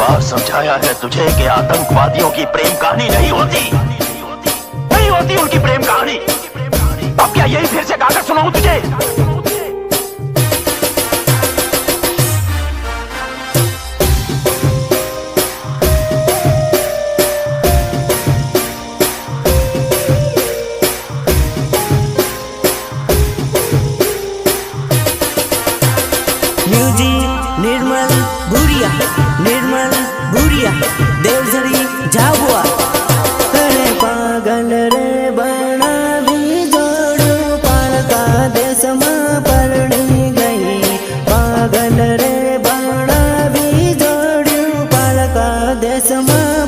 बार समझाया है तुझे कि आतंकवादियों की प्रेम कहानी नहीं होती, नहीं होती उनकी प्रेम कहानी। अब क्या यही फिर से गाकर सुनाऊं तुझे? म्यूजिक निर्मल भूरिया, निर्मल भूरिया, देवझरी झाबुआ। अरे पागल रे बनावी जोड़ू पालका देश में परणी गई। पागल रे बनावी जोड़ू पालका देश में